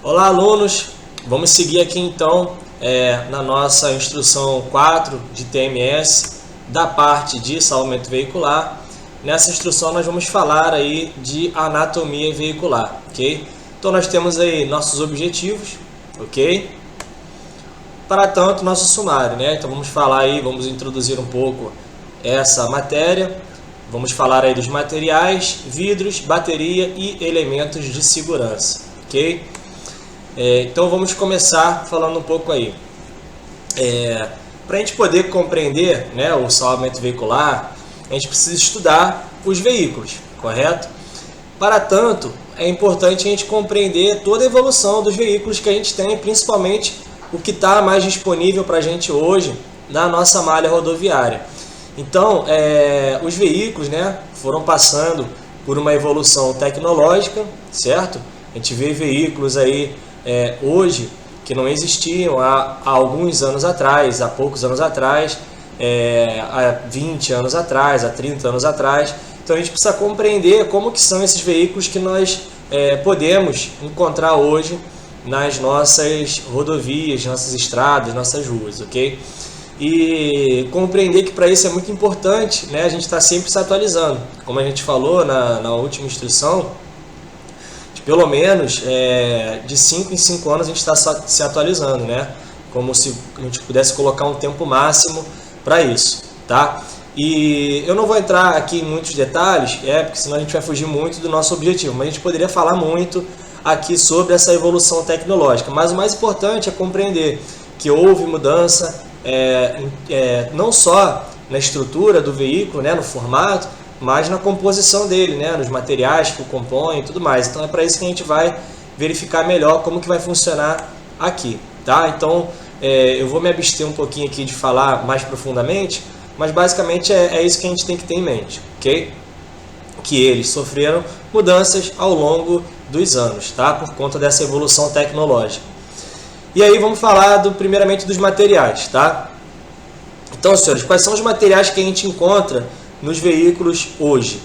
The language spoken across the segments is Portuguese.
Olá, alunos! Vamos seguir aqui então na nossa instrução 4 de TMS da parte de salvamento veicular. Nessa instrução nós vamos falar aí de anatomia veicular, ok? Então nós temos aí nossos objetivos, ok? Para tanto, nosso sumário, né? Então vamos falar aí, vamos introduzir um pouco essa matéria. Vamos falar aí dos materiais, vidros, bateria e elementos de segurança, ok? Então vamos começar falando um pouco aí. Para a gente poder compreender, né, o salvamento veicular, a gente precisa estudar os veículos, correto? Para tanto, é importante a gente compreender toda a evolução dos veículos que a gente tem, principalmente o que está mais disponível para a gente hoje na nossa malha rodoviária. Então, os veículos, né, foram passando por uma evolução tecnológica, certo? A gente vê veículos aí hoje que não existiam há alguns anos atrás, há poucos anos atrás, há 20 anos atrás, há 30 anos atrás. Então a gente precisa compreender como que são esses veículos que nós podemos encontrar hoje nas nossas rodovias, nossas estradas, nossas ruas, ok? E compreender que para isso é muito importante, né, a gente está sempre se atualizando. Como a gente falou na última instrução, pelo menos de 5 em 5 anos a gente está se atualizando, né? Como se a gente pudesse colocar um tempo máximo para isso, tá? E eu não vou entrar aqui em muitos detalhes, porque senão a gente vai fugir muito do nosso objetivo, mas a gente poderia falar muito aqui sobre essa evolução tecnológica. Mas o mais importante é compreender que houve mudança não só na estrutura do veículo, né, no formato, mas na composição dele, né, nos materiais que o compõem e tudo mais. Então é para isso que a gente vai verificar melhor como que vai funcionar aqui, tá? Então eu vou me abster um pouquinho aqui de falar mais profundamente, mas basicamente é isso que a gente tem que ter em mente, ok? Que eles sofreram mudanças ao longo dos anos, tá? Por conta dessa evolução tecnológica. E aí vamos falar primeiramente dos materiais, tá? Então, senhores, quais são os materiais que a gente encontra nos veículos hoje?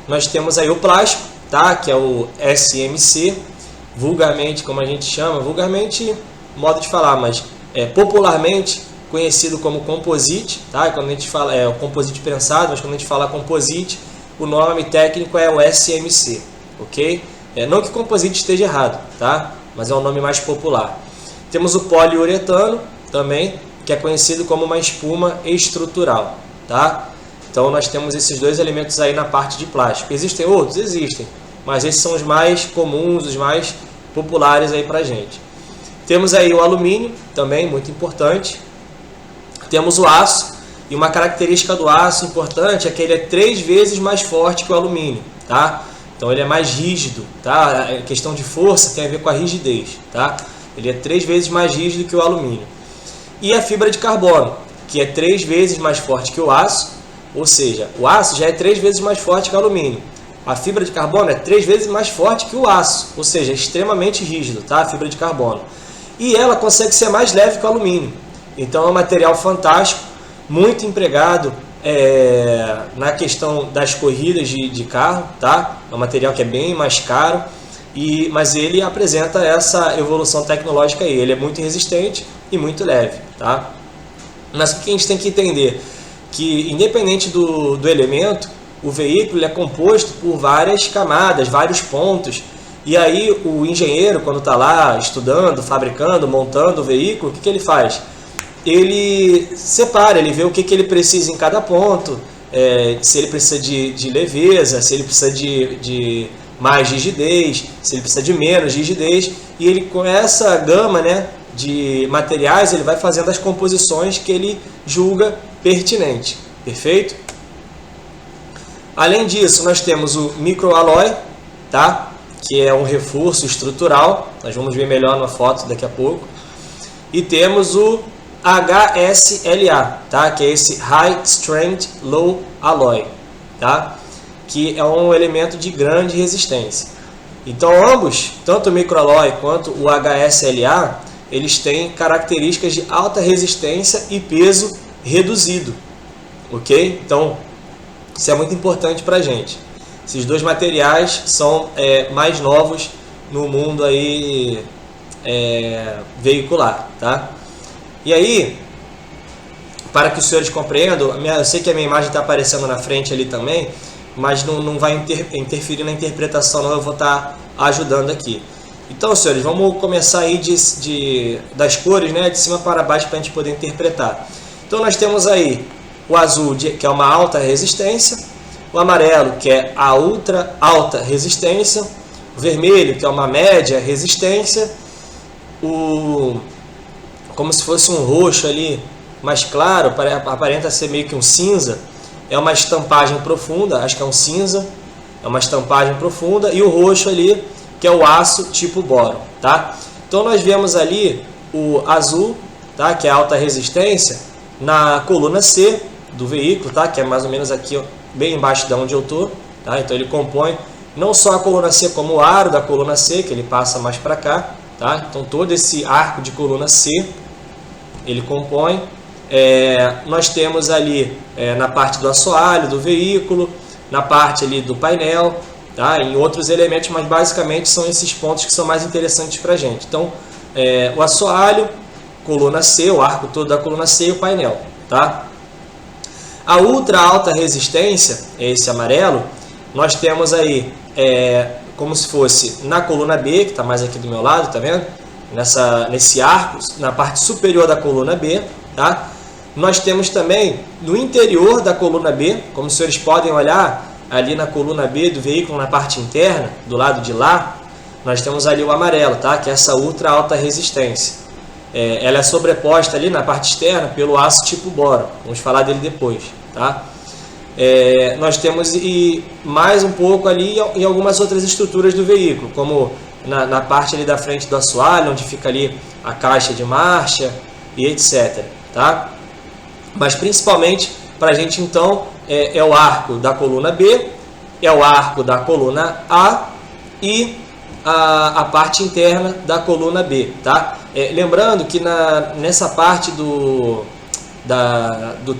Nós temos aí o plástico, tá? Que é o SMC, vulgarmente, como a gente chama, vulgarmente, modo de falar, mas popularmente conhecido como composite, tá? Quando a gente fala o composite prensado, mas quando a gente fala composite, o nome técnico é o SMC, ok? Não que composite esteja errado, tá? Mas é o nome mais popular. Temos o poliuretano também, que é conhecido como uma espuma estrutural, tá? Então nós temos esses dois elementos aí na parte de plástico. Existem outros? Existem, mas esses são os mais comuns, os mais populares aí pra gente. Temos aí o alumínio, também muito importante. Temos o aço, e uma característica do aço importante é que ele é 3 vezes mais forte que o alumínio, tá? Então ele é mais rígido, tá? A questão de força tem a ver com a rigidez, tá? Ele é 3 vezes mais rígido que o alumínio. E a fibra de carbono, que é 3 vezes mais forte que o aço, ou seja, o aço já é 3 vezes mais forte que o alumínio. A fibra de carbono é 3 vezes mais forte que o aço, ou seja, é extremamente rígido, tá? A fibra de carbono. E ela consegue ser mais leve que o alumínio. Então é um material fantástico, muito empregado na questão das corridas de carro, tá? É um material que é bem mais caro, mas ele apresenta essa evolução tecnológica aí. Ele é muito resistente e muito leve, tá? Mas o que a gente tem que entender? Que independente do elemento, o veículo é composto por várias camadas, vários pontos. E aí o engenheiro, quando está lá estudando, fabricando, montando o veículo, o que ele faz? Ele separa, ele vê o que ele precisa em cada ponto, se ele precisa de leveza, se ele precisa de mais rigidez, se ele precisa de menos rigidez, e ele, com essa gama, né, de materiais, ele vai fazendo as composições que ele julga pertinente, perfeito? Além disso, nós temos o microalói, tá? Que é um reforço estrutural, nós vamos ver melhor na foto daqui a pouco, e temos o HSLA, tá? Que é esse High Strength Low Alloy, tá? Que é um elemento de grande resistência. Então ambos, tanto o microalói quanto o HSLA, eles têm características de alta resistência e peso reduzido, ok? Então isso é muito importante para a gente. Esses dois materiais são mais novos no mundo aí veicular, tá? E aí, para que os senhores compreendam, eu sei que a minha imagem está aparecendo na frente ali também, mas não vai interferir na interpretação, não, eu vou estar ajudando aqui. Então, senhores, vamos começar aí das cores, né, de cima para baixo, para a gente poder interpretar. Então, nós temos aí o azul, que é uma alta resistência, o amarelo, que é a ultra alta resistência, o vermelho, que é uma média resistência, como se fosse um roxo ali, mais claro, aparenta ser meio que um cinza, é uma estampagem profunda, acho que é um cinza, é uma estampagem profunda, e o roxo ali, que é o aço tipo boro, tá? Então nós vemos ali o azul, tá? Que é alta resistência, na coluna C do veículo, tá? Que é mais ou menos aqui, ó, bem embaixo de onde eu tô, tá? Então ele compõe não só a coluna C, como o aro da coluna C, que ele passa mais para cá, tá? Então todo esse arco de coluna C ele compõe. Nós temos ali na parte do assoalho do veículo, na parte ali do painel, tá? Em outros elementos, mas basicamente são esses pontos que são mais interessantes para a gente. Então, o assoalho, coluna C, o arco todo da coluna C e o painel, tá? A ultra alta resistência, esse amarelo, nós temos aí como se fosse na coluna B, que está mais aqui do meu lado, tá vendo? Nesse arco, na parte superior da coluna B, tá? Nós temos também no interior da coluna B, como os senhores podem olhar, ali na coluna B do veículo, na parte interna, do lado de lá, nós temos ali o amarelo, tá? Que é essa ultra alta resistência. Ela é sobreposta ali na parte externa pelo aço tipo boro, vamos falar dele depois, tá? Nós temos mais um pouco ali em algumas outras estruturas do veículo, como na parte ali da frente do assoalho, onde fica ali a caixa de marcha e etc, tá? Mas principalmente para a gente então é o arco da coluna B, é o arco da coluna A e a parte interna da coluna B, tá? Lembrando que nessa parte do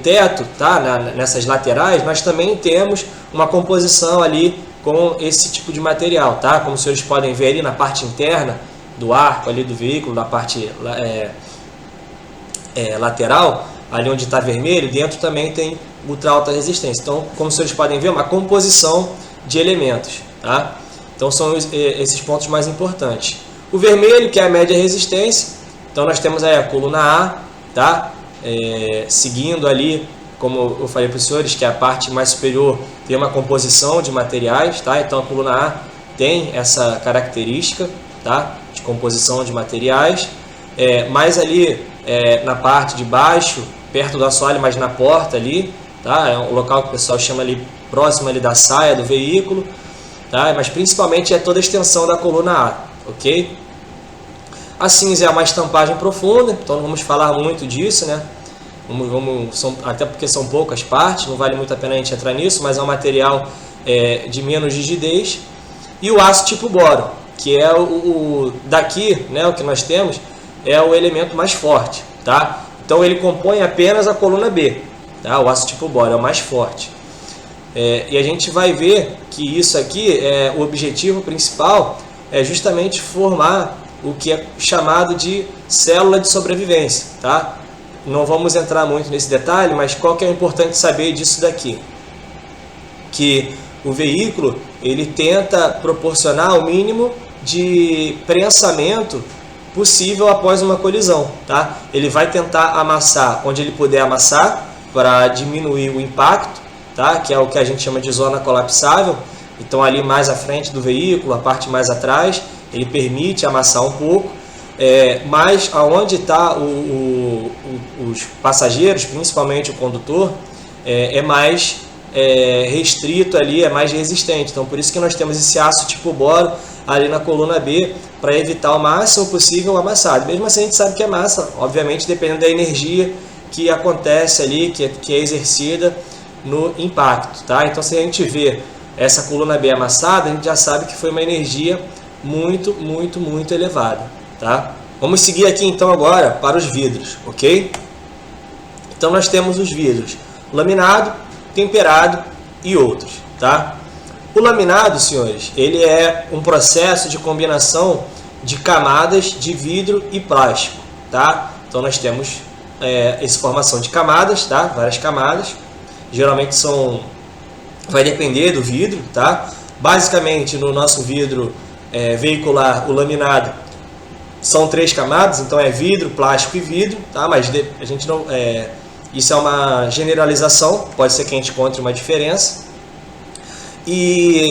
teto, tá? Nessas laterais, nós também temos uma composição ali com esse tipo de material, tá? Como os senhores podem ver ali na parte interna do arco ali do veículo, na parte lateral, ali onde está vermelho, dentro também tem ultra alta resistência. Então, como os senhores podem ver, uma composição de elementos, tá? Então são esses pontos mais importantes. O vermelho, que é a média resistência, então nós temos aí a coluna A, tá? Seguindo ali, como eu falei para os senhores, que a parte mais superior tem uma composição de materiais, tá? Então a coluna A tem essa característica, tá? De composição de materiais. Mais ali na parte de baixo, perto do assoalho, mas na porta ali, tá? É um local que o pessoal chama ali próximo ali da saia do veículo, tá? Mas principalmente é toda a extensão da coluna A, ok? A cinza é uma estampagem profunda, então não vamos falar muito disso, né? Até porque são poucas partes, não vale muito a pena a gente entrar nisso, mas é um material de menos rigidez. E o aço tipo boro, que é daqui, né, o que nós temos, é o elemento mais forte, tá? Então ele compõe apenas a coluna B, tá? O aço tipo boro é o mais forte. E a gente vai ver que isso aqui, o objetivo principal é justamente formar o que é chamado de célula de sobrevivência, tá? Não vamos entrar muito nesse detalhe, mas qual que é importante saber disso daqui? Que o veículo ele tenta proporcionar o mínimo de prensamento possível após uma colisão, tá? Ele vai tentar amassar onde ele puder amassar para diminuir o impacto, tá? Que é o que a gente chama de zona colapsável. Então ali mais à frente do veículo, a parte mais atrás, ele permite amassar um pouco. Mas aonde está os passageiros, principalmente o condutor, é mais restrito ali, é mais resistente. Então por isso que nós temos esse aço tipo boro ali na coluna B, para evitar o máximo possível o amassado. Mesmo assim a gente sabe que amassa, obviamente dependendo da energia que acontece ali, que é exercida no impacto, tá? Então se a gente vê essa coluna B amassada, a gente já sabe que foi uma energia muito, muito, muito elevada, tá? Vamos seguir aqui então agora para os vidros, ok? Então nós temos os vidros laminado, temperado e outros, tá? O laminado, senhores, ele é um processo de combinação de camadas de vidro e plástico, tá? Então nós temos essa formação de camadas, tá? Várias camadas, geralmente vai depender do vidro, tá? Basicamente no nosso vidro veicular, o laminado, são 3 camadas, então é vidro, plástico e vidro, tá? Mas a gente não, isso é uma generalização, pode ser que a gente encontre uma diferença. E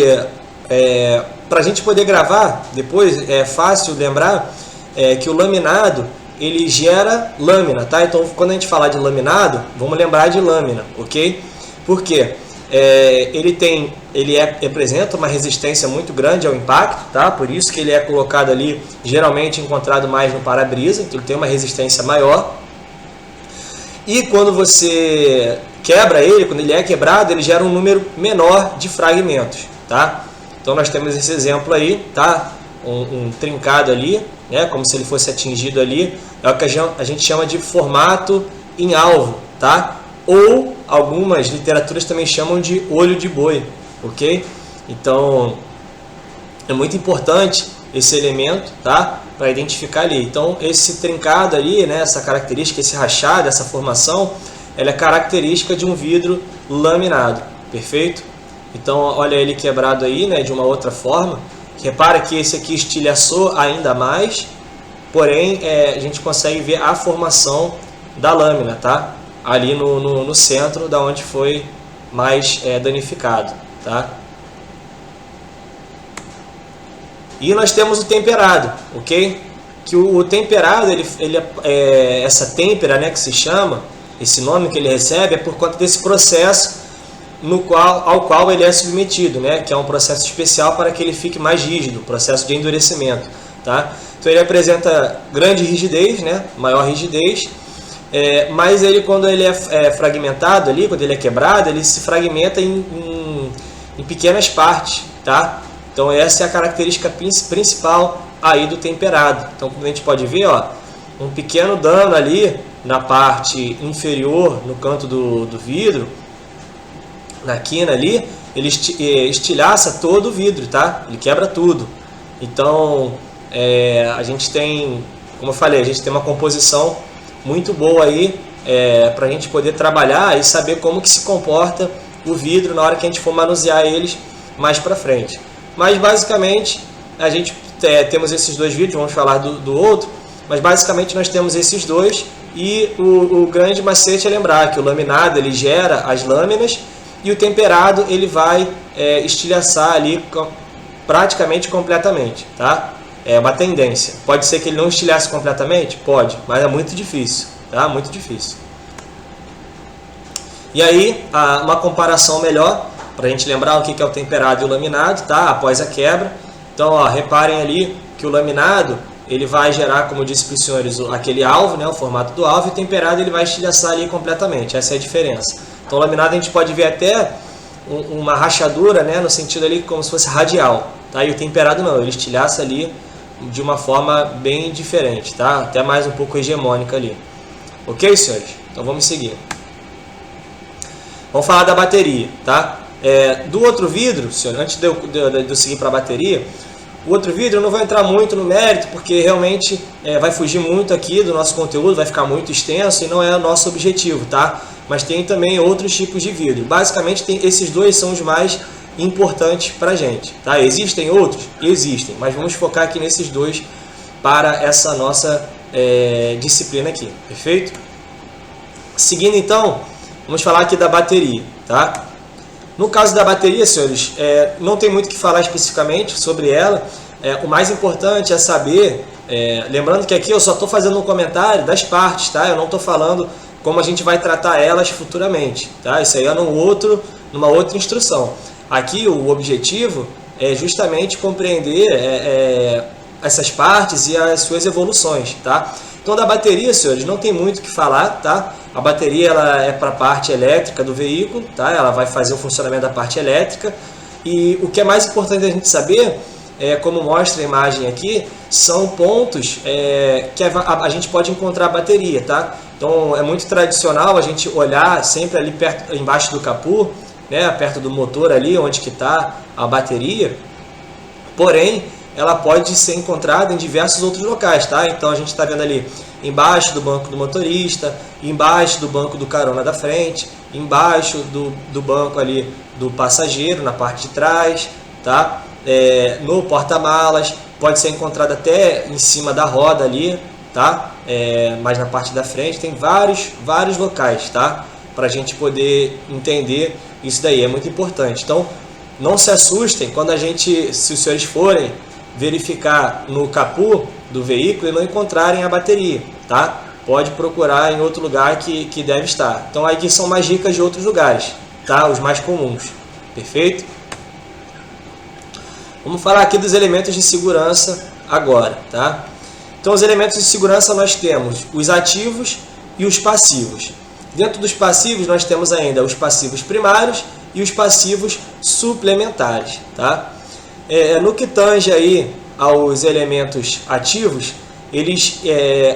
para a gente poder gravar depois, é fácil lembrar que o laminado ele gera lâmina, tá? Então quando a gente falar de laminado, vamos lembrar de lâmina, ok? Por quê? Ele apresenta uma resistência muito grande ao impacto, tá? Por isso que ele é colocado ali, geralmente encontrado mais no para-brisa, então ele tem uma resistência maior. E quando você quebra ele, quando ele é quebrado, ele gera um número menor de fragmentos, tá? Então nós temos esse exemplo aí, tá? Um trincado ali, né? Como se ele fosse atingido ali, é o que a gente chama de formato em alvo, tá? Ou algumas literaturas também chamam de olho de boi, ok? Então é muito importante esse elemento, tá? Para identificar ali. Então esse trincado ali, né? Essa característica, esse rachado, essa formação, ela é característica de um vidro laminado, perfeito? Então olha ele quebrado aí, né? De uma outra forma. Repara que esse aqui estilhaçou ainda mais, porém a gente consegue ver a formação da lâmina, tá? Ali no centro, da onde foi mais danificado, tá? E nós temos o temperado, ok? Que o temperado, essa têmpera, né, que se chama, esse nome que ele recebe é por conta desse processo ao qual ele é submetido, né? Que é um processo especial para que ele fique mais rígido, processo de endurecimento, tá? Então ele apresenta grande rigidez, né? Maior rigidez. Mas ele, quando ele é fragmentado ali, quando ele é quebrado, ele se fragmenta em pequenas partes, tá? Então essa é a característica principal aí do temperado. Então como a gente pode ver, ó, um pequeno dano ali na parte inferior, no canto do vidro, na quina ali, ele estilhaça todo o vidro, tá? Ele quebra tudo. Então a gente tem, como eu falei, a gente tem uma composição muito boa aí para a gente poder trabalhar e saber como que se comporta o vidro na hora que a gente for manusear eles mais para frente. Mas basicamente a gente temos esses dois vidros, vamos falar do outro, mas basicamente nós temos esses dois e o grande macete é lembrar que o laminado ele gera as lâminas e o temperado ele vai estilhaçar ali praticamente completamente, tá? É uma tendência. Pode ser que ele não estilhasse completamente? Pode, mas é muito difícil, tá? Muito difícil. E aí, uma comparação melhor, para a gente lembrar o que é o temperado e o laminado, tá? Após a quebra. Então, ó, reparem ali que o laminado, ele vai gerar, como eu disse para os senhores, aquele alvo, né? O formato do alvo, e o temperado ele vai estilhaçar ali completamente. Essa é a diferença. Então, o laminado a gente pode ver até uma rachadura, né? No sentido ali como se fosse radial, tá? E o temperado não, ele estilhaça ali de uma forma bem diferente, tá? Até mais um pouco hegemônica ali. Ok, senhores? Então vamos seguir. Vamos falar da bateria, tá? Do outro vidro, senhor, antes de eu seguir para a bateria, o outro vidro eu não vou entrar muito no mérito, porque realmente vai fugir muito aqui do nosso conteúdo, vai ficar muito extenso e não é o nosso objetivo, tá? Mas tem também outros tipos de vidro. Basicamente, esses dois são os mais importantes para a gente, tá? Existem outros? Existem, mas vamos focar aqui nesses dois para essa nossa disciplina aqui, perfeito? Seguindo então, vamos falar aqui da bateria, tá? No caso da bateria, senhores, não tem muito o que falar especificamente sobre ela. O mais importante é saber, lembrando que aqui eu só estou fazendo um comentário das partes, tá? Eu não estou falando como a gente vai tratar elas futuramente, tá? Isso aí é numa outra instrução. Aqui o objetivo é justamente compreender essas partes e as suas evoluções, tá? Então da bateria, senhores, não tem muito o que falar, tá? A bateria ela é para a parte elétrica do veículo, tá? Ela vai fazer o funcionamento da parte elétrica e o que é mais importante a gente saber, como mostra a imagem aqui, são pontos que a gente pode encontrar a bateria, tá? Então é muito tradicional a gente olhar sempre ali perto, embaixo do capô, né, perto do motor ali, onde que está a bateria. Porém, ela pode ser encontrada em diversos outros locais, tá? Então a gente está vendo ali embaixo do banco do motorista, embaixo do banco do carona da frente, embaixo do banco ali do passageiro, na parte de trás, tá? No porta-malas, pode ser encontrada até em cima da roda ali, tá? Mas na parte da frente tem vários locais, tá? Para a gente poder entender isso daí, é muito importante. Então, não se assustem quando se os senhores forem verificar no capô do veículo e não encontrarem a bateria, tá? Pode procurar em outro lugar que deve estar. Então, aqui são mais dicas de outros lugares, tá? Os mais comuns, perfeito? Vamos falar aqui dos elementos de segurança agora, tá? Então, os elementos de segurança nós temos os ativos e os passivos. Dentro dos passivos nós temos ainda os passivos primários e os passivos suplementares, tá? No que tange aí aos elementos ativos,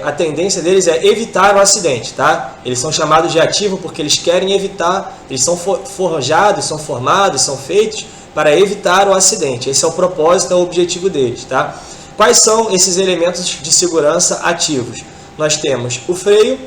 a tendência deles é evitar o acidente, tá? Eles são chamados de ativo porque eles querem evitar, eles são forjados, são formados, são feitos para evitar o acidente. Esse é o propósito, é o objetivo deles, tá? Quais são esses elementos de segurança ativos? Nós temos o freio,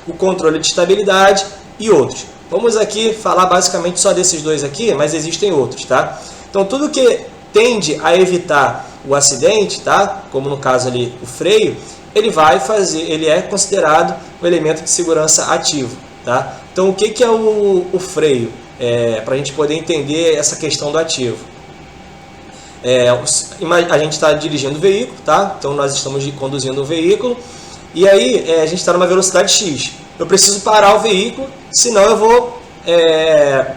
o controle de estabilidade e outros. Vamos aqui falar basicamente só desses dois aqui, mas existem outros, tá? Então, tudo que tende a evitar o acidente, tá? Como no caso ali o freio, ele é considerado um elemento de segurança ativo, tá? Então, o que é o freio? Para a gente poder entender essa questão do ativo. A gente está dirigindo o veículo, tá? Então, nós estamos conduzindo o veículo e aí a gente está numa velocidade X. Eu preciso parar o veículo, senão eu vou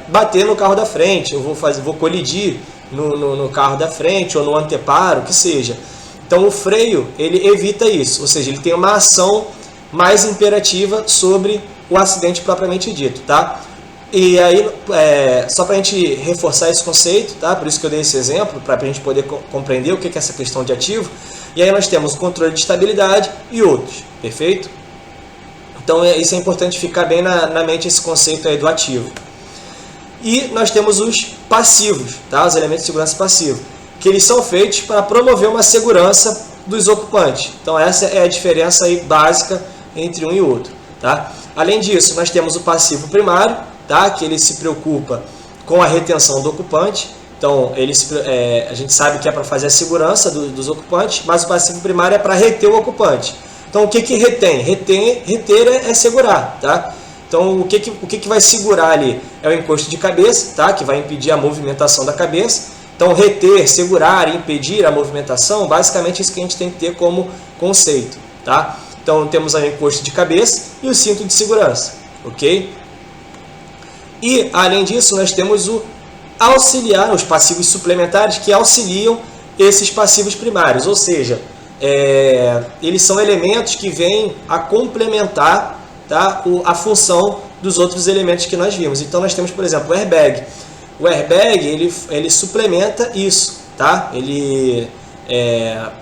bater no carro da frente, eu vou colidir no carro da frente ou no anteparo, o que seja. Então o freio, ele evita isso, ou seja, ele tem uma ação mais imperativa sobre o acidente propriamente dito, tá? E aí, só para a gente reforçar esse conceito, tá? Por isso que eu dei esse exemplo, para a gente poder compreender o que é essa questão de ativo. E aí nós temos o controle de estabilidade e outros, perfeito? Então isso é importante ficar bem na mente, esse conceito aí do ativo. E nós temos os passivos, tá? Os elementos de segurança passivo, que eles são feitos para promover uma segurança dos ocupantes. Então essa é a diferença aí básica entre um e outro, tá? Além disso, nós temos o passivo primário, tá? Que ele se preocupa com a retenção do ocupante. Então a gente sabe que é para fazer a segurança dos ocupantes, mas o passivo primário é para reter o ocupante. Então, o que retém? Reter é segurar, tá? Então, o que vai segurar ali? É o encosto de cabeça, tá? Que vai impedir a movimentação da cabeça. Então, reter, segurar, impedir a movimentação, basicamente é isso que a gente tem que ter como conceito, tá? Então, temos aí o encosto de cabeça e o cinto de segurança, ok? E, além disso, nós temos o auxiliar, os passivos suplementares que auxiliam esses passivos primários, ou seja, eles são elementos que vêm a complementar, tá, a função dos outros elementos que nós vimos. Então nós temos, por exemplo, o airbag. O airbag ele suplementa isso, tá?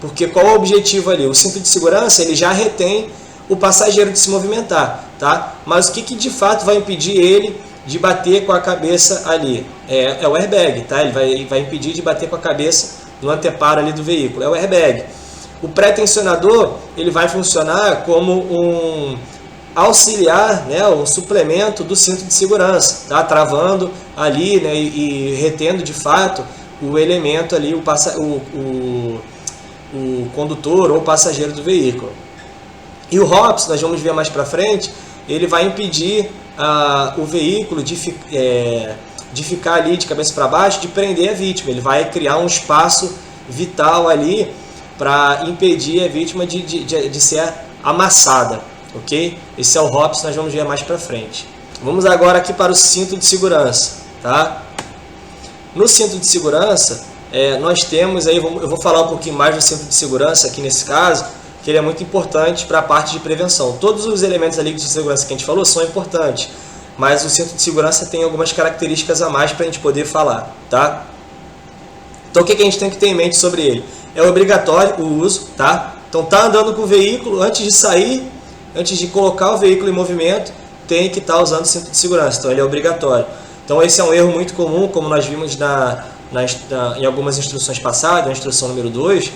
Porque qual é o objetivo ali? O cinto de segurança ele já retém o passageiro de se movimentar, tá? Mas o que de fato vai impedir ele de bater com a cabeça ali? É o airbag, tá? Ele vai impedir de bater com a cabeça no anteparo ali do veículo. É o airbag. O pré-tensionador ele vai funcionar como um auxiliar, né, um suplemento do cinto de segurança, tá? Travando ali, né, e retendo de fato o elemento ali, o condutor ou passageiro do veículo. E o ROPS, nós vamos ver mais para frente, ele vai impedir o veículo de ficar ali de cabeça para baixo, de prender a vítima. Ele vai criar um espaço vital ali para impedir a vítima de ser amassada, ok? Esse é o ROPS, nós vamos ver mais para frente. Vamos agora aqui para o cinto de segurança, tá? No cinto de segurança, nós temos aí, eu vou falar um pouquinho mais do cinto de segurança aqui nesse caso, que ele é muito importante para a parte de prevenção. Todos os elementos ali de segurança que a gente falou são importantes, mas o cinto de segurança tem algumas características a mais para a gente poder falar, tá? Então o que a gente tem que ter em mente sobre ele? É obrigatório o uso, tá? Então tá andando com o veículo, antes de sair, antes de colocar o veículo em movimento, tem que estar usando o cinto de segurança, então ele é obrigatório. Então esse é um erro muito comum, como nós vimos em algumas instruções passadas, na instrução número 2,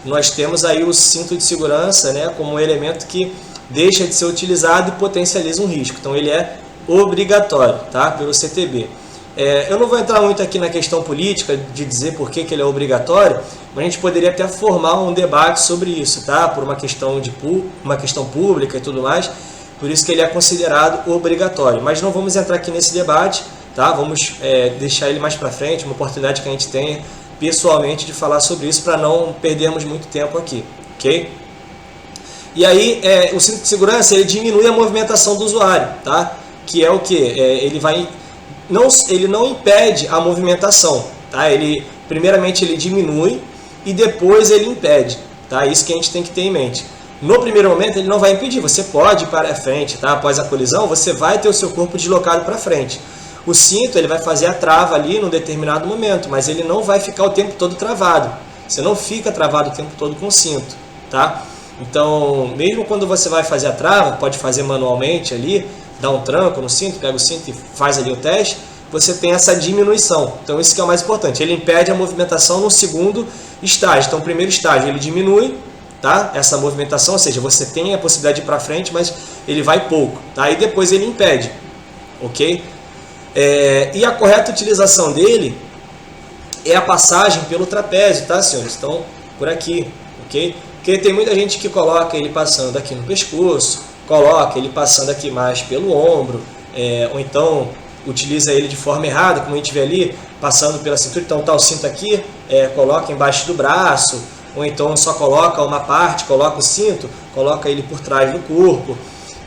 nós temos aí o cinto de segurança, né, como um elemento que deixa de ser utilizado e potencializa um risco. Então ele é obrigatório, tá, pelo CTB. Eu não vou entrar muito aqui na questão política de dizer por que ele é obrigatório, mas a gente poderia até formar um debate sobre isso, tá, por uma questão pública e tudo mais, por isso que ele é considerado obrigatório. Mas não vamos entrar aqui nesse debate, tá, vamos deixar ele mais para frente, uma oportunidade que a gente tenha pessoalmente de falar sobre isso para não perdermos muito tempo aqui, ok? E aí o cinto de segurança ele diminui a movimentação do usuário, tá? Que é o que? Ele não impede a movimentação, tá? Primeiramente ele diminui e depois ele impede, tá? Isso que a gente tem que ter em mente. No primeiro momento ele não vai impedir, você pode ir para a frente, tá? Após a colisão você vai ter o seu corpo deslocado para frente. O cinto ele vai fazer a trava ali num determinado momento, mas ele não vai ficar o tempo todo travado. Você não fica travado o tempo todo com o cinto, tá? Então, mesmo quando você vai fazer a trava, pode fazer manualmente ali, dá um tranco no cinto, pega o cinto e faz ali o teste, você tem essa diminuição. Então, isso que é o mais importante. Ele impede a movimentação no segundo estágio. Então, o primeiro estágio ele diminui, tá? Essa movimentação, ou seja, você tem a possibilidade de ir para frente, mas ele vai pouco, tá? E depois ele impede, ok? E a correta utilização dele é a passagem pelo trapézio, tá, senhores? Então, por aqui, ok? Porque tem muita gente que coloca ele passando aqui no pescoço, coloca ele passando aqui mais pelo ombro, ou então utiliza ele de forma errada, como a gente vê ali, passando pela cintura. Então tá o cinto aqui, coloca embaixo do braço, ou então só coloca uma parte, coloca o cinto, coloca ele por trás do corpo.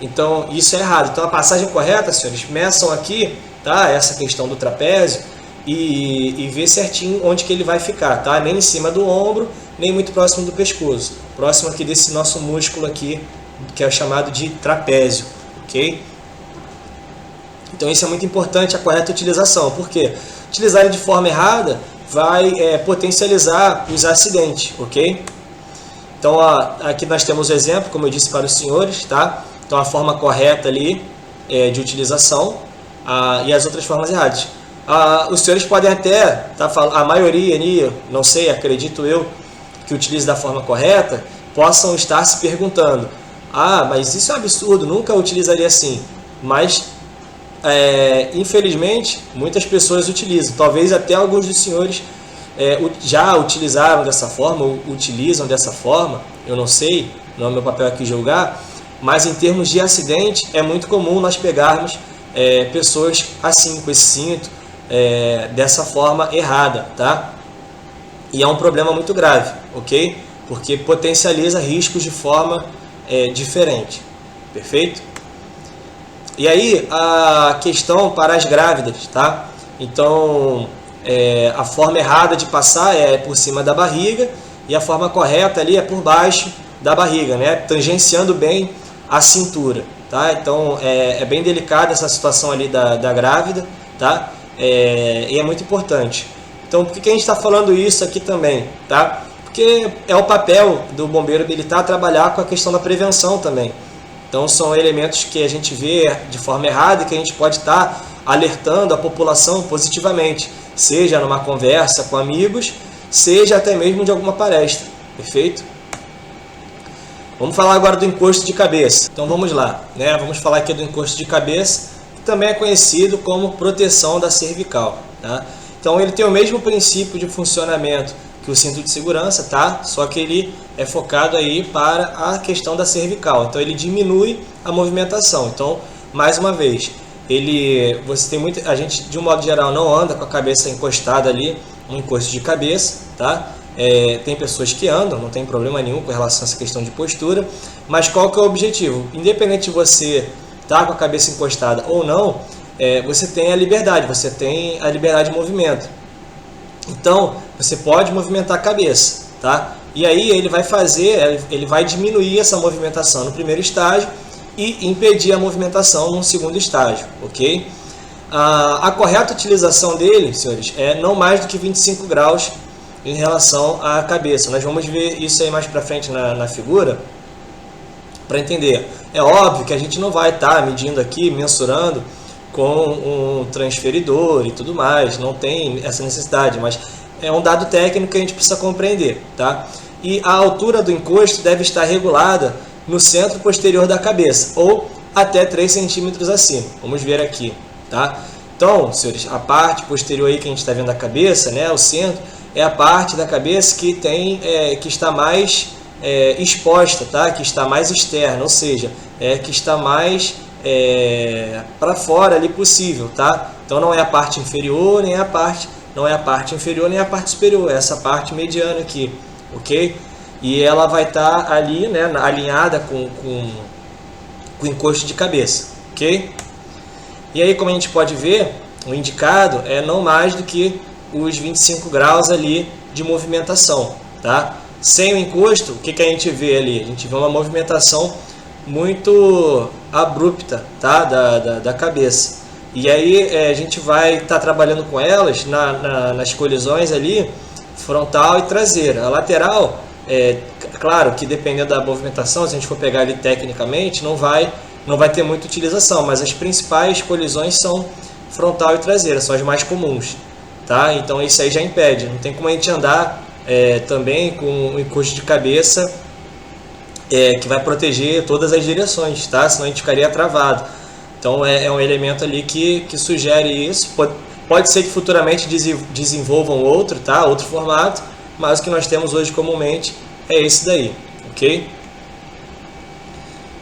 Então isso é errado. Então a passagem correta, senhores, meçam aqui, tá, essa questão do trapézio e vê certinho onde que ele vai ficar, tá? Nem em cima do ombro, nem muito próximo do pescoço. Próximo aqui desse nosso músculo aqui, que é chamado de trapézio, ok? Então isso é muito importante, a correta utilização. Por quê? Utilizar ele de forma errada vai potencializar os acidentes, ok? Então aqui nós temos o exemplo, como eu disse para os senhores, tá? Então a forma correta ali de utilização e as outras formas erradas. Os senhores podem até, a maioria ali, não sei, acredito eu, que utilize da forma correta, possam estar se perguntando: mas isso é um absurdo, nunca utilizaria assim. Mas, infelizmente, muitas pessoas utilizam. Talvez até alguns dos senhores já utilizaram dessa forma, ou utilizam dessa forma, eu não sei, não é meu papel aqui julgar, mas em termos de acidente, é muito comum nós pegarmos pessoas assim, com esse cinto, dessa forma errada, tá? E é um problema muito grave, ok? Porque potencializa riscos de forma diferente, perfeito? E aí a questão para as grávidas, tá? Então a forma errada de passar é por cima da barriga e a forma correta ali é por baixo da barriga, né? Tangenciando bem a cintura, tá? Então é bem delicada essa situação ali da grávida, tá? E é muito importante. Então, por que a gente está falando isso aqui também, tá? Porque é o papel do bombeiro militar trabalhar com a questão da prevenção também. Então, são elementos que a gente vê de forma errada e que a gente pode estar alertando a população positivamente, seja numa conversa com amigos, seja até mesmo de alguma palestra, perfeito? Vamos falar agora do encosto de cabeça. Então, vamos lá, né? Vamos falar aqui do encosto de cabeça, que também é conhecido como proteção da cervical, tá? Então ele tem o mesmo princípio de funcionamento que o cinto de segurança, tá? Só que ele é focado aí para a questão da cervical. Então ele diminui a movimentação. Então, mais uma vez, a gente de um modo geral não anda com a cabeça encostada ali, um encosto de cabeça, tá? Tem pessoas que andam, não tem problema nenhum com relação a essa questão de postura, mas qual que é o objetivo? Independente de você estar com a cabeça encostada ou não, você tem a liberdade de movimento. Então, você pode movimentar a cabeça, tá? E aí ele vai diminuir essa movimentação no primeiro estágio e impedir a movimentação no segundo estágio, ok? A correta utilização dele, senhores, é não mais do que 25 graus em relação à cabeça. Nós vamos ver isso aí mais para frente na figura, para entender. É óbvio que a gente não vai estar medindo aqui, mensurando com um transferidor e tudo mais, não tem essa necessidade, mas é um dado técnico que a gente precisa compreender, tá? E a altura do encosto deve estar regulada no centro posterior da cabeça, ou até 3 centímetros acima. Vamos ver aqui, tá? Então, senhores, a parte posterior aí que a gente está vendo a cabeça, né, o centro, é a parte da cabeça que está mais exposta, tá? Que está mais externa, ou seja, que está mais para fora ali possível, tá? Então não é a parte inferior, nem a parte, não é a parte inferior, nem a parte superior, é essa parte mediana aqui, ok? E ela vai estar ali, né, alinhada com o encosto de cabeça, ok? E aí, como a gente pode ver, o indicado é não mais do que os 25 graus ali de movimentação, tá? Sem o encosto, o que a gente vê ali? A gente vê uma movimentação muito abrupta, tá? da cabeça. E aí a gente vai estar trabalhando com elas nas colisões ali, frontal e traseira. A lateral, claro que dependendo da movimentação, se a gente for pegar ali tecnicamente, não vai ter muita utilização, mas as principais colisões são frontal e traseira, são as mais comuns, tá? Então isso aí já impede, não tem como a gente andar também com um encosto de cabeça que vai proteger todas as direções, tá? Senão a gente ficaria travado. Então é um elemento ali que sugere isso. Pode ser que futuramente desenvolvam outro, tá? Outro formato, mas o que nós temos hoje comumente é esse daí, ok?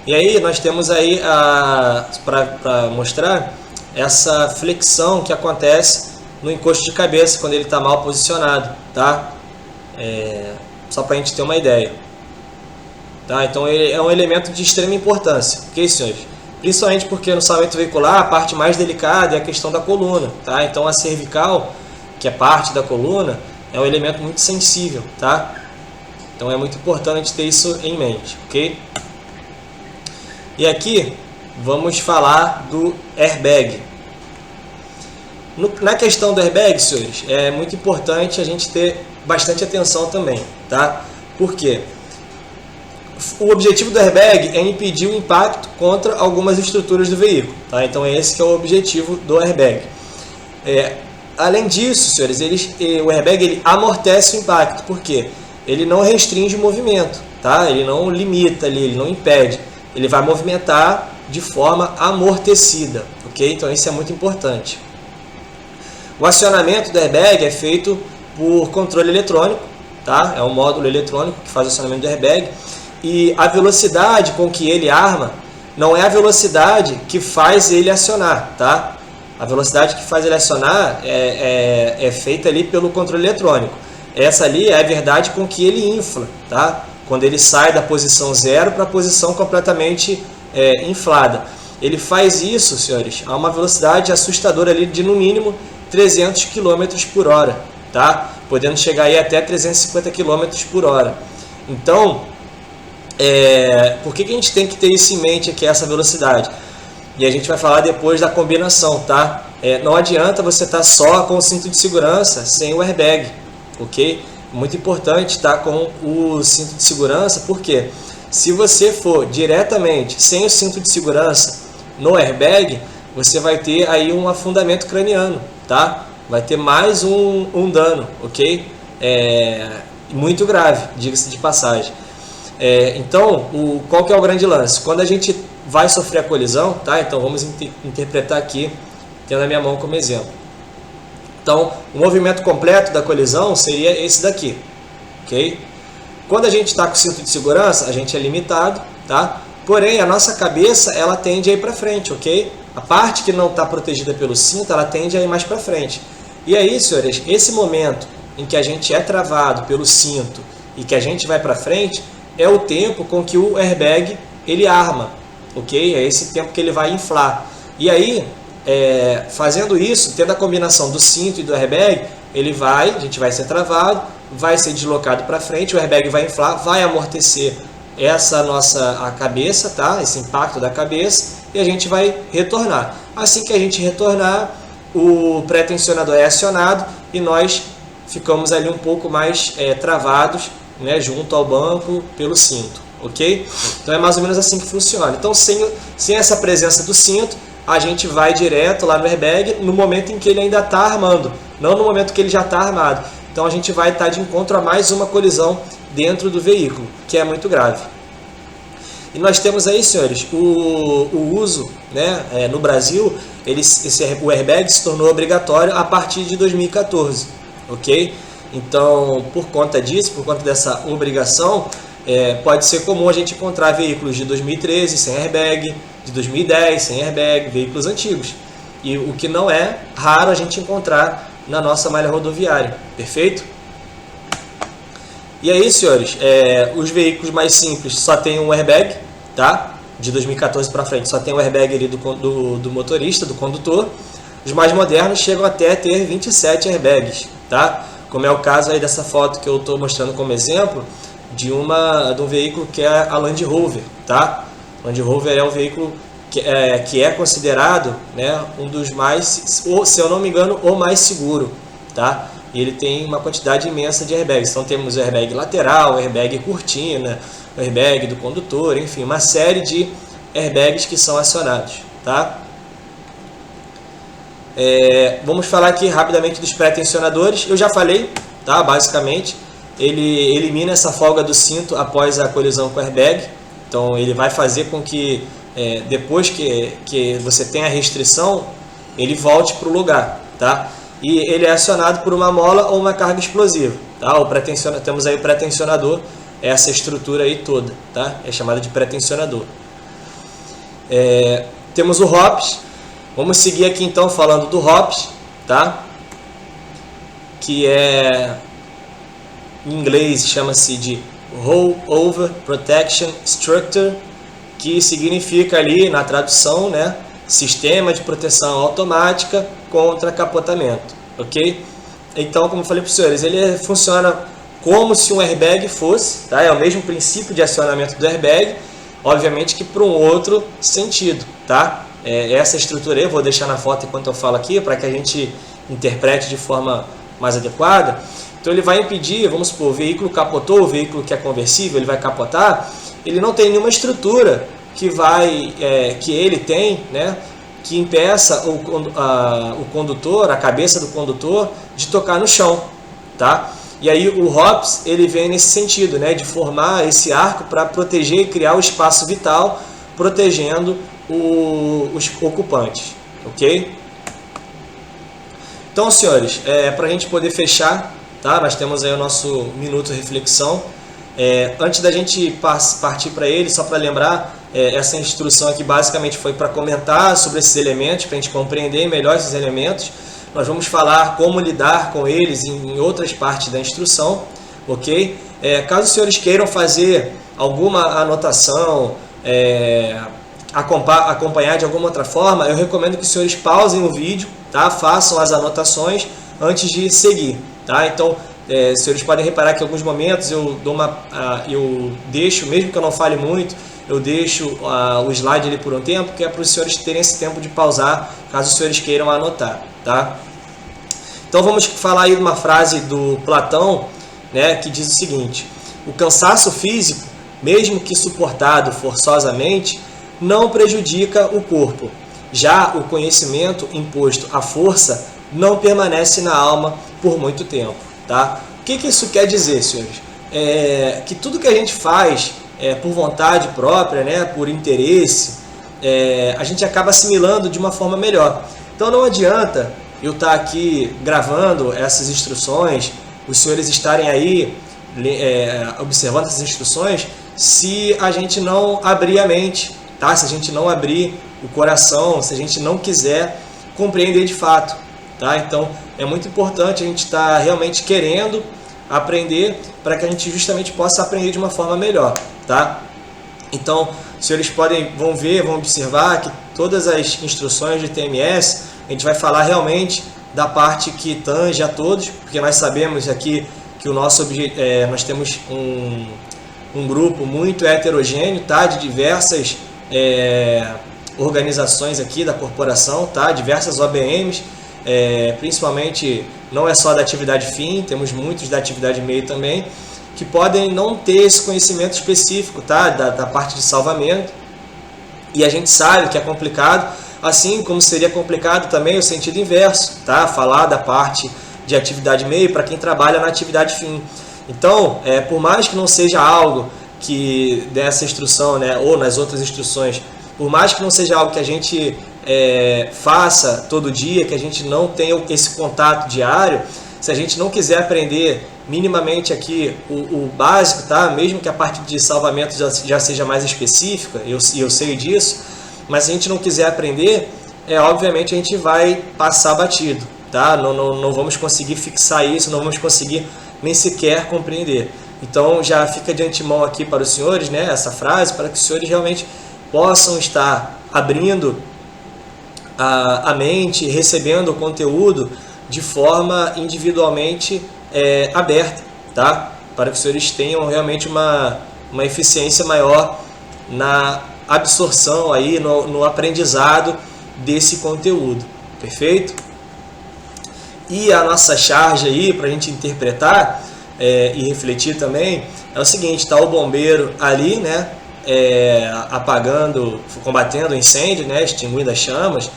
E aí nós temos aí, para mostrar, essa flexão que acontece no encosto de cabeça quando ele está mal posicionado, tá? Só para a gente ter uma ideia. Tá? Então ele é um elemento de extrema importância, ok, senhores? Principalmente porque no salvamento veicular a parte mais delicada é a questão da coluna, tá? Então a cervical, que é parte da coluna, é um elemento muito sensível, tá? Então é muito importante ter isso em mente, ok? E aqui vamos falar do airbag. Na questão do airbag, senhores, é muito importante a gente ter bastante atenção também, tá? Por quê? O objetivo do airbag é impedir o impacto contra algumas estruturas do veículo, tá? Então esse que é o objetivo do airbag. Além disso, senhores, o airbag ele amortece o impacto, porque ele não restringe o movimento, tá? Ele não limita ali, ele não impede, ele vai movimentar de forma amortecida, ok? Então isso é muito importante. O acionamento do airbag é feito por controle eletrônico, tá? É um módulo eletrônico que faz o acionamento do airbag. E a velocidade com que ele arma não é a velocidade que faz ele acionar, tá? A velocidade que faz ele acionar é feita ali pelo controle eletrônico. Essa ali é a verdade com que ele infla, tá? Quando ele sai da posição zero para a posição completamente inflada. Ele faz isso, senhores, a uma velocidade assustadora ali de no mínimo 300 km por hora, tá? Podendo chegar aí até 350 km por hora. Então, por que a gente tem que ter isso em mente aqui, essa velocidade? E a gente vai falar depois da combinação, tá? Não adianta você estar só com o cinto de segurança sem o airbag, ok? Muito importante estar com o cinto de segurança, porque se você for diretamente sem o cinto de segurança no airbag, você vai ter aí um afundamento craniano, tá? Vai ter mais um dano, ok? Muito grave, diga-se de passagem. Então, qual que é o grande lance? Quando a gente vai sofrer a colisão, tá? Então vamos interpretar aqui, tendo a minha mão como exemplo. Então, o movimento completo da colisão seria esse daqui, ok? Quando a gente está com o cinto de segurança, a gente é limitado, tá? Porém, a nossa cabeça, ela tende a ir para frente, ok? A parte que não está protegida pelo cinto, ela tende a ir mais para frente. E aí, senhores, esse momento em que a gente é travado pelo cinto e que a gente vai para frente, é o tempo com que o airbag ele arma, ok? É esse tempo que ele vai inflar. E aí, fazendo isso, tendo a combinação do cinto e do airbag, a gente vai ser travado, vai ser deslocado para frente, o airbag vai inflar, vai amortecer a cabeça, tá? Esse impacto da cabeça, e a gente vai retornar. Assim que a gente retornar, o pré-tensionador é acionado e nós ficamos ali um pouco mais travados, né, junto ao banco pelo cinto, ok? Então é mais ou menos assim que funciona. Então sem essa presença do cinto, a gente vai direto lá no airbag no momento em que ele ainda está armando, não no momento que ele já está armado. Então a gente vai estar de encontro a mais uma colisão dentro do veículo, que é muito grave. E nós temos aí, senhores, o uso, né, no Brasil, o airbag se tornou obrigatório a partir de 2014, ok? Então, por conta disso, por conta dessa obrigação, pode ser comum a gente encontrar veículos de 2013 sem airbag, de 2010 sem airbag, veículos antigos. E o que não é raro a gente encontrar na nossa malha rodoviária, perfeito? E aí, senhores, os veículos mais simples só tem um airbag, tá? De 2014 para frente só tem o airbag ali do motorista, do condutor. Os mais modernos chegam até ter 27 airbags, tá? Como é o caso aí dessa foto que eu estou mostrando como exemplo de um veículo que é a Land Rover, tá? Land Rover é um veículo que é considerado, né, um dos mais, ou, se eu não me engano, o mais seguro, tá? E ele tem uma quantidade imensa de airbags. Então temos o airbag lateral, o airbag cortina, o airbag do condutor, enfim, uma série de airbags que são acionados, tá? Vamos falar aqui rapidamente dos pré-tensionadores. Eu já falei, tá? Basicamente, ele elimina essa folga do cinto após a colisão com o airbag. Então, ele vai fazer com que, depois que você tenha a restrição, ele volte para o lugar, tá? E ele é acionado por uma mola ou uma carga explosiva, tá? Temos aí o pré-tensionador, essa estrutura aí toda, tá? É chamada de pré-tensionador. Temos o ROPS. Vamos seguir aqui então falando do ROPS, tá? Que em inglês chama-se de Rollover Protection Structure, que significa ali na tradução, né, sistema de proteção automática contra capotamento, ok? Então, como eu falei para os senhores, ele funciona como se um airbag fosse, tá? É o mesmo princípio de acionamento do airbag, obviamente que para um outro sentido, tá? Essa estrutura aí eu vou deixar na foto enquanto eu falo aqui, para que a gente interprete de forma mais adequada. Então ele vai impedir, vamos supor, o veículo capotou, o veículo que é conversível, ele vai capotar, ele não tem nenhuma estrutura que ele tem, né, que impeça o condutor, a cabeça do condutor, de tocar no chão, tá? E aí o ROPS, ele vem nesse sentido, né, de formar esse arco para proteger e criar o espaço vital, protegendo os ocupantes, ok? Então, senhores, para a gente poder fechar, tá? Nós temos aí o nosso minuto de reflexão. Antes da gente partir para ele, só para lembrar, essa instrução aqui basicamente foi para comentar sobre esses elementos, para a gente compreender melhor esses elementos. Nós vamos falar como lidar com eles em outras partes da instrução, ok? Caso os senhores queiram fazer alguma anotação, acompanhar de alguma outra forma, eu recomendo que os senhores pausem o vídeo, tá? Façam as anotações antes de seguir, tá? Então, os senhores podem reparar que em alguns momentos eu deixo, mesmo que eu não fale muito, eu deixo o slide ali por um tempo, que é para os senhores terem esse tempo de pausar, caso os senhores queiram anotar, tá? Então vamos falar aí de uma frase do Platão, né, que diz o seguinte: o cansaço físico, mesmo que suportado forçosamente, não prejudica o corpo. Já o conhecimento imposto à força não permanece na alma por muito tempo, tá? O que isso quer dizer, senhores? Que tudo que a gente faz por vontade própria, né, por interesse, a gente acaba assimilando de uma forma melhor. Então não adianta eu estar aqui gravando essas instruções, os senhores estarem aí observando essas instruções, se a gente não abrir a mente, tá? Se a gente não abrir o coração, se a gente não quiser compreender de fato, tá? Então é muito importante a gente estar realmente querendo aprender para que a gente justamente possa aprender de uma forma melhor, tá? Então, os senhores vão observar que todas as instruções de TMS, a gente vai falar realmente da parte que tange a todos, porque nós sabemos aqui que nós temos um grupo muito heterogêneo, tá? De diversas organizações aqui da corporação, tá? Diversas OBMs, principalmente não é só da atividade fim, temos muitos da atividade meio também, que podem não ter esse conhecimento específico, tá? Da parte de salvamento, e a gente sabe que é complicado, assim como seria complicado também o sentido inverso, tá? Falar da parte de atividade meio para quem trabalha na atividade fim. Então, por mais que não seja algo que dessa instrução, né, ou nas outras instruções, por mais que não seja algo que a gente faça todo dia, que a gente não tenha esse contato diário, se a gente não quiser aprender minimamente aqui o básico, tá? Mesmo que a parte de salvamento já seja mais específica, eu sei disso, mas se a gente não quiser aprender, obviamente a gente vai passar batido, tá? Não vamos conseguir fixar isso, não vamos conseguir nem sequer compreender. Então já fica de antemão aqui para os senhores, né, essa frase, para que os senhores realmente possam estar abrindo a mente, recebendo o conteúdo de forma individualmente aberta, tá? Para que os senhores tenham realmente uma eficiência maior na absorção, aí, no aprendizado desse conteúdo, perfeito? E a nossa charge aí, para a gente interpretar e refletir também, é o seguinte: está o bombeiro ali, né, apagando, combatendo o incêndio, né, extinguindo as chamas,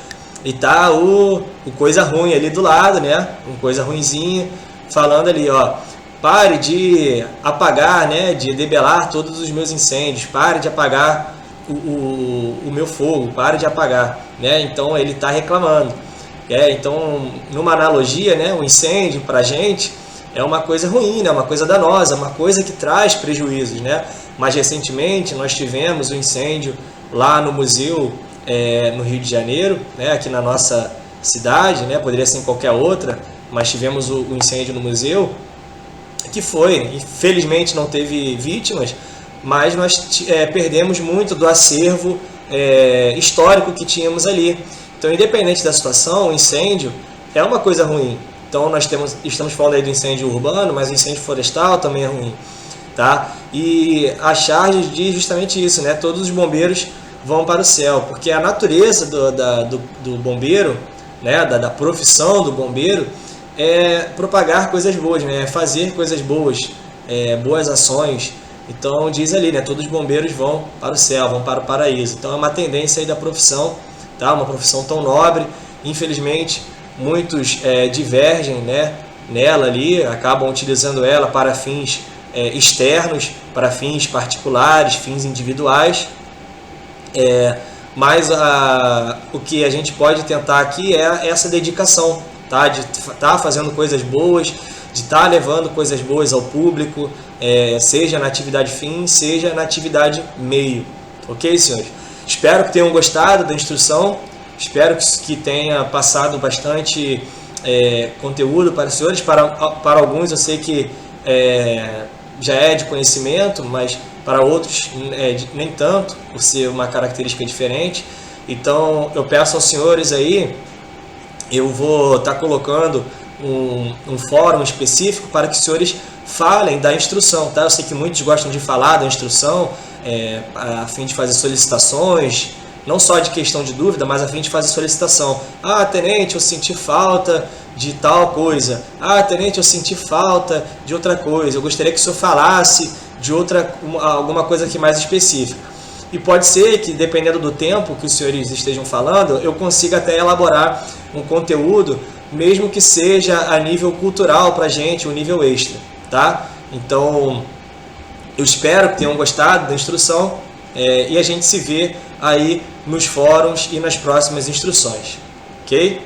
e tá o coisa ruim ali do lado, né, um coisa ruinzinha, falando ali, ó, pare de apagar, né, de debelar todos os meus incêndios, pare de apagar o meu fogo, pare de apagar, né? Então ele está reclamando. Então, numa analogia, né, o incêndio para a gente é uma coisa ruim, né, uma coisa danosa, uma coisa que traz prejuízos, né? Mais recentemente nós tivemos o incêndio lá no museu no Rio de Janeiro, né, aqui na nossa cidade, né, poderia ser em qualquer outra, mas tivemos o incêndio no museu, que foi, infelizmente não teve vítimas, mas nós perdemos muito do acervo histórico que tínhamos ali. Então, independente da situação, o incêndio é uma coisa ruim. Então, nós estamos falando aí do incêndio urbano, mas o incêndio florestal também é ruim, tá? E a charge diz justamente isso, né? Todos os bombeiros vão para o céu, porque a natureza do bombeiro, né? Da profissão do bombeiro, é propagar coisas boas, né? Fazer coisas boas, boas ações. Então, diz ali, né? Todos os bombeiros vão para o céu, vão para o paraíso. Então, é uma tendência aí da profissão, tá? Uma profissão tão nobre. Infelizmente, muitos divergem, né, nela ali, acabam utilizando ela para fins externos, para fins particulares, fins individuais. Mas o que a gente pode tentar aqui é essa dedicação, tá? De estar fazendo coisas boas, de estar levando coisas boas ao público, seja na atividade fim, seja na atividade meio. Ok, senhores? Espero que tenham gostado da instrução, espero que tenha passado bastante conteúdo para os senhores. Para alguns eu sei que já é de conhecimento, mas para outros nem tanto, por ser uma característica diferente. Então eu peço aos senhores aí, eu vou estar colocando um fórum específico para que os senhores falem da instrução, tá? Eu sei que muitos gostam de falar da instrução a fim de fazer solicitações, não só de questão de dúvida, mas a fim de fazer solicitação. Ah, tenente, eu senti falta de tal coisa. Ah, tenente, eu senti falta de outra coisa. Eu gostaria que o senhor falasse de alguma coisa aqui mais específica. E pode ser que, dependendo do tempo que os senhores estejam falando, eu consiga até elaborar um conteúdo, mesmo que seja a nível cultural para a gente, um nível extra, tá? Então, eu espero que tenham gostado da instrução e a gente se vê aí nos fóruns e nas próximas instruções, ok?